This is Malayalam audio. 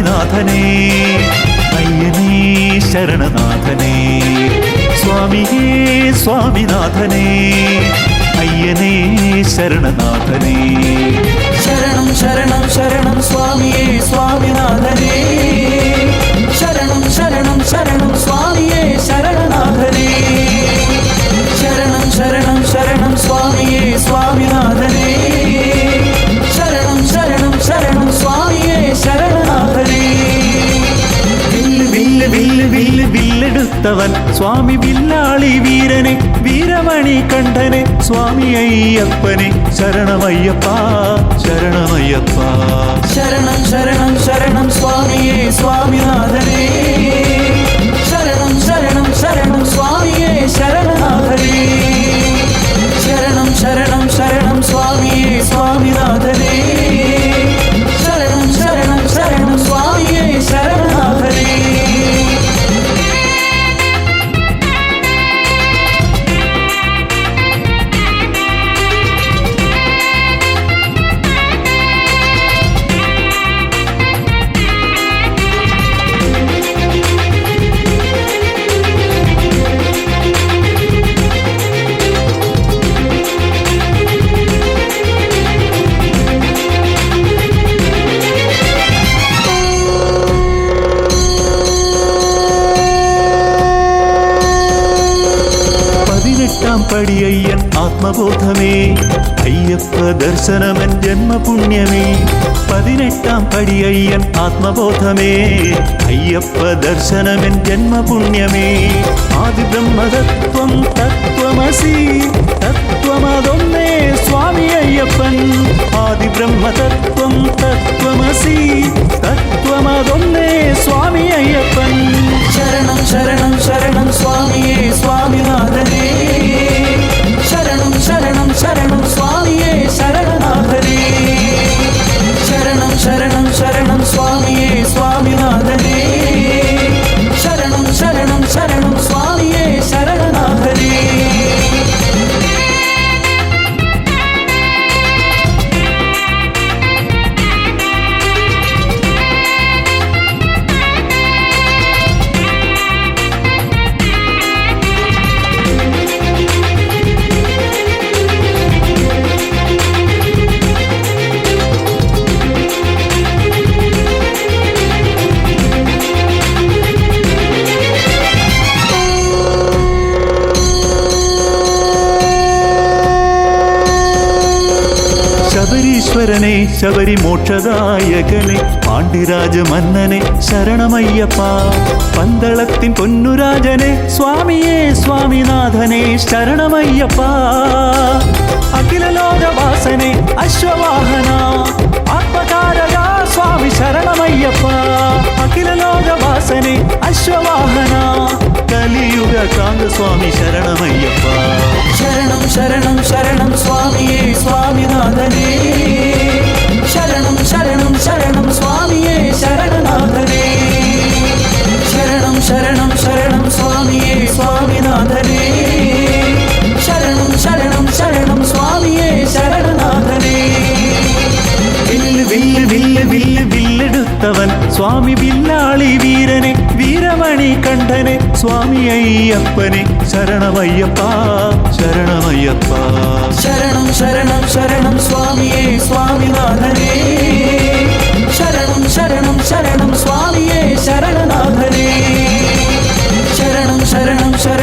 സ്വാമിനാഥനേ അയ്യനേ ശരണനാഥനേ സ്വാമിയേ സ്വാമിനാഥനേ അയ്യനേ ശരണനാഥനേ ശരണം ശരണം ശരണം സ്വാമിയേ സ്വാമിനാഥനേ ശരണം ശരണം ശരണം സ്വാമിയേ ശരണനാഥനേ ശരണം ശരണം ശരണം സ്വാമിയേ സ്വാമിനാഥനേ ശരണം ശരണം ശരണം സ്വാമിയേ ശരണനാഥനേ വില്ല് വില്ല് വില്ല് വില്ലെടുത്തവൻ സ്വാമി വില്ലാളി വീരനെ വീരമണി കണ്ഠനെ സ്വാമി അയ്യപ്പനെ ശരണമയ്യപ്പ ശരണമയ്യപ്പ ശരണം ശരണം ശരണം സ്വാമിയേ സ്വാമിനാഥനേ ശരണം ശരണം ശരണം സ്വാമിയേ ശരണനാഥനേ ശരണം ശരണം ശരണം സ്വാമിയേ സ്വാമിനാഥനേ ശരണം ശരണം ശരണം സ്വാമിയേ ശരണനാഥനേ പടിയയ്യൻ ആത്മബോധമേ അയ്യപ്പ ദർശനമൻ ജന്മപുണ്യമേ 18 പടിയയ്യൻ ആത്മബോധമേ അയ്യപ്പ ദർശനമൻ ജന്മപുണ്യമേ ആദിബ്രഹ്മതത്വം തത്വമസി തത്വമതൊന്നേ സ്വാമി അയ്യപ്പൻ ആദിബ്രഹ്മതത്വം തത്വമസി തത്വമതൊന്നേ സ്വാമി അയ്യപ്പൻ ശരണം ശരണം ശരണം സ്വാമിയേ സ്വാമിനാഥനേ ശരണം ശരണം ശരണം സ്വാമിയേ ശരണനാഥനേ ശരണം ശരണം ശരണം സ്വാമിയേ സ്വാമിനാഥനേ ശരണം ശരണം ശരണം സ്വാമിയേ ശരണനാഥനേ ശബരീശ്വരനെ ശബരിമോക്ഷദായകനെ പാണ്ഡിരാജ മന്നനെ ശരണമയ്യപ്പ പന്തളത്തിൻ പൊന്നുരാജനെ സ്വാമിയേ സ്വാമിനാഥനെ ശരണമയ്യപ്പ അഖില ലോകവാസനെ അശ്വവാഹന ആത്മകാരക സ്വാമി ശരണമയ്യപ്പ അഖില ലോകവാസനെ അശ്വവാഹന കലിയുഗ കാന്ത സ്വാമി ശരണമയ്യപ്പ ശരണം ശരണം ശരണം സ്വാമിയേ സ്വാമിനാഥനേ ശരണം ശരണം ശരണം സ്വാമിയേ ശരണനാഥനേ ശരണം ശരണം ശരണം സ്വാമിയേ സ്വാമിനാഥനേ ശരണം ശരണം ശരണം സ്വാമിയേ ശരണനാഥനേ വില്ല് വില്ല് വില്ല് വില്ല് വില്ലെടുത്തവൻ സ്വാമി വില്ലാളി വീരനെ വീരമണി കണ്ഠനെ സ്വാമി അയ്യപ്പനെ ശരണമയ്യപ്പ ശരണമയ്യപ്പ ശരണം ശരണം ശരണം സ്വാമിയേ സ്വാമിനാഥനേ ശരണം ശരണം ശരണം സ്വാമിയേ ശരണനാഥനേ ശരണം ശരണം ശരണം